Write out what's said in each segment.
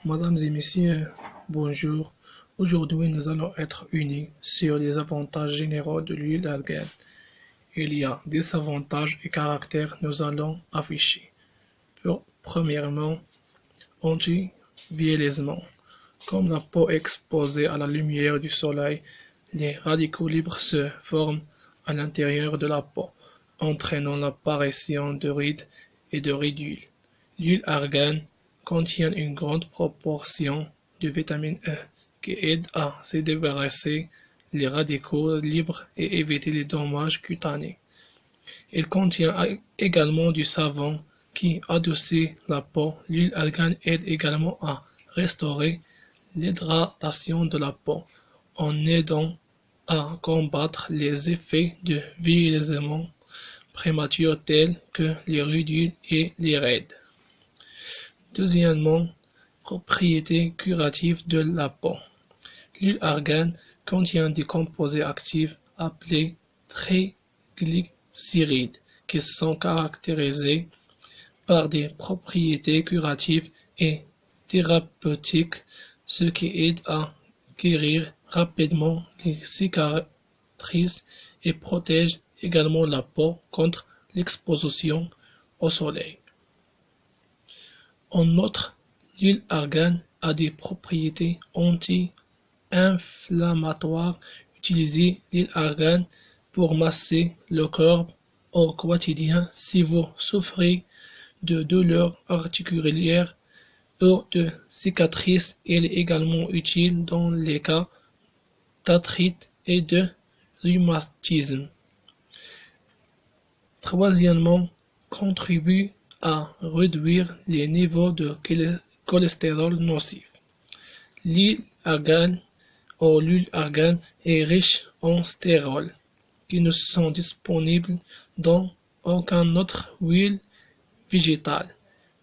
Mesdames et messieurs, bonjour. Aujourd'hui, nous allons être unis sur les avantages généraux de l'huile d'argan. Il y a des avantages et caractères nous allons afficher. Premièrement, anti-vieillissement. Comme la peau est exposée à la lumière du soleil, les radicaux libres se forment à l'intérieur de la peau, entraînant l'apparition de rides et de ridules. L'huile d'argan contient une grande proportion de vitamine E qui aide à se débarrasser les radicaux libres et éviter les dommages cutanés. Il contient également du savon qui adoucit la peau. L'huile d'argan aide également à restaurer l'hydratation de la peau en aidant à combattre les effets de vieillissement prématuré tels que les ridules et les rides. Deuxièmement, propriétés curatives de la peau. L'huile d'argan contient des composés actifs appelés triglycérides qui sont caractérisés par des propriétés curatives et thérapeutiques, ce qui aide à guérir rapidement les cicatrices et protège également la peau contre l'exposition au soleil. En outre, l'huile d'argan a des propriétés anti-inflammatoires. Utilisez l'huile d'argan pour masser le corps au quotidien si vous souffrez de douleurs articulaires ou de cicatrices. Elle est également utile dans les cas d'arthrite et de rhumatisme. Troisièmement, contribue à réduire les niveaux de cholestérol nocif. L'huile d'argan est riche en stérols qui ne sont disponibles dans aucune autre huile végétale.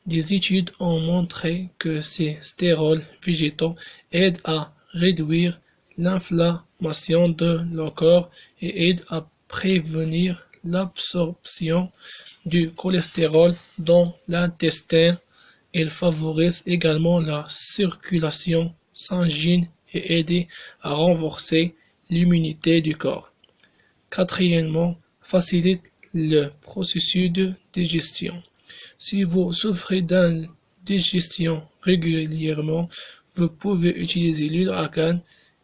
Des études ont montré que ces stérols végétaux aident à réduire l'inflammation de le corps et aident à prévenir l'absorption du cholestérol dans l'intestin. Il favorise également la circulation sanguine et aide à renforcer l'immunité du corps. Quatrièmement, facilite le processus de digestion. Si vous souffrez d'indigestion régulièrement, vous pouvez utiliser l'huile d'argan.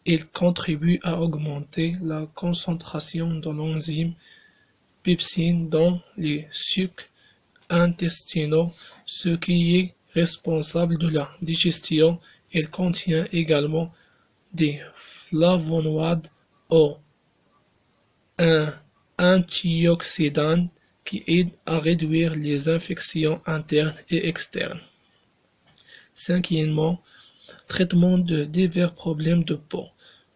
Il contribue à augmenter la concentration de l'enzyme pepsine dans les sucs intestinaux, ce qui est responsable de la digestion. Il contient également des flavonoïdes ou un antioxydant qui aide à réduire les infections internes et externes. Cinquièmement, traitement de divers problèmes de peau.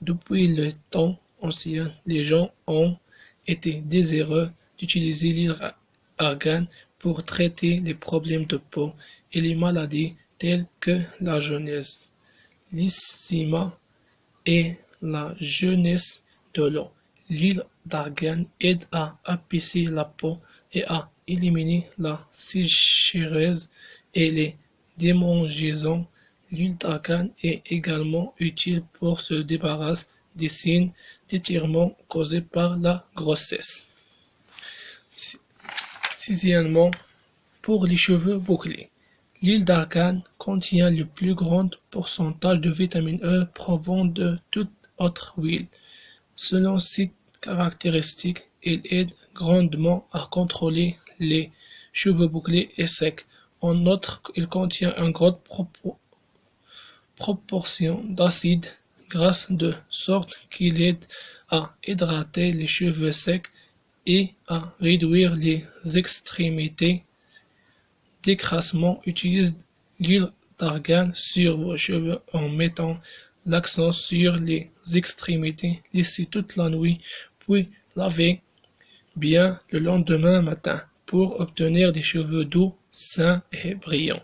Depuis le temps ancien, les gens ont été désireux d'utiliser l'huile d'argan pour traiter les problèmes de peau et les maladies telles que la jaunisse, l'eczéma et la jaunisse de l'eau. L'huile d'argan aide à apaiser la peau et à éliminer la sécheresse et les démangeaisons. L'huile d'argan est également utile pour se débarrasser des signes d'étirement causés par la grossesse. Sixièmement, pour les cheveux bouclés. L'huile d'argan contient le plus grand pourcentage de vitamine E provenant de toute autre huile. Selon ces caractéristiques, il aide grandement à contrôler les cheveux bouclés et secs. En outre, il contient une grande proportion d'acide gras de sorte qu'il aide à hydrater les cheveux secs et à réduire les extrémités d'écrasement. Utilisez l'huile d'argan sur vos cheveux en mettant l'accent sur les extrémités. Laissez toute la nuit, puis lavez bien le lendemain matin pour obtenir des cheveux doux, sains et brillants.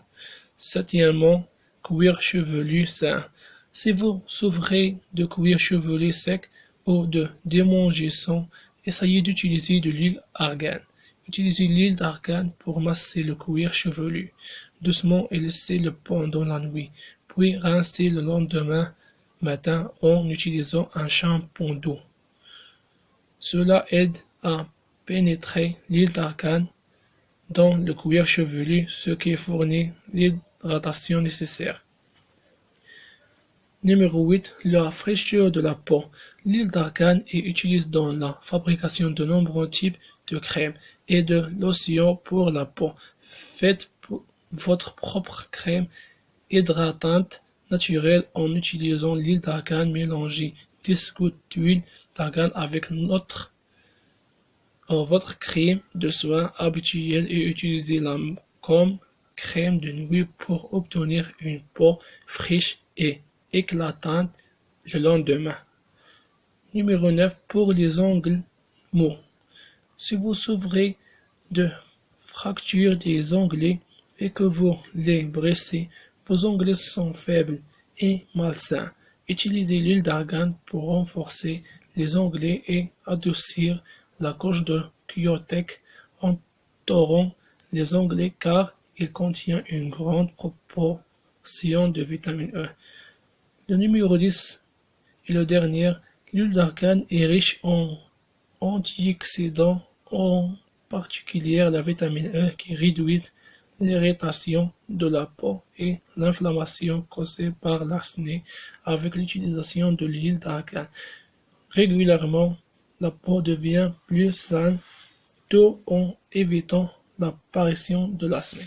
Septièmement, cuir chevelu sain. Si vous souffrez de cuir chevelu sec ou de démangeaisons, essayez d'utiliser de l'huile d'argan. Utilisez l'huile d'argan pour masser le cuir chevelu doucement et laissez-le pendant la nuit. puis rincez le lendemain matin en utilisant un shampoing doux. Cela aide à pénétrer l'huile d'argan dans le cuir chevelu, ce qui fournit l'hydratation nécessaire. Numéro 8. La fraîcheur de la peau. L'huile d'argan est utilisée dans la fabrication de nombreux types de crèmes et de lotions pour la peau. Faites votre propre crème hydratante naturelle en utilisant l'huile d'argan. Mélangez 10 gouttes d'huile d'argan avec votre crème de soin habituelle et utilisez-la comme crème de nuit pour obtenir une peau fraîche et éclatante le lendemain. Numéro 9. Pour les ongles mous. Si vous souffrez de fractures des onglets et que vous les brissez, vos onglets sont faibles et malsains. Utilisez l'huile d'argan pour renforcer les onglets et adoucir la couche de curettage entourant les onglets car il contient une grande proportion de vitamine E. Le numéro 10 et le dernier, l'huile d'argan est riche en antioxydants, en particulier la vitamine E qui réduit l'irritation de la peau et l'inflammation causée par l'acné. Avec l'utilisation de l'huile d'argan régulièrement, la peau devient plus saine tout en évitant l'apparition de l'acné.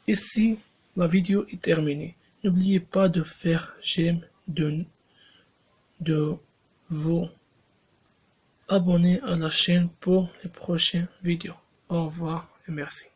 Ici, la vidéo est terminée. N'oubliez pas de faire j'aime, de vous abonner à la chaîne pour les prochaines vidéos. Au revoir et merci.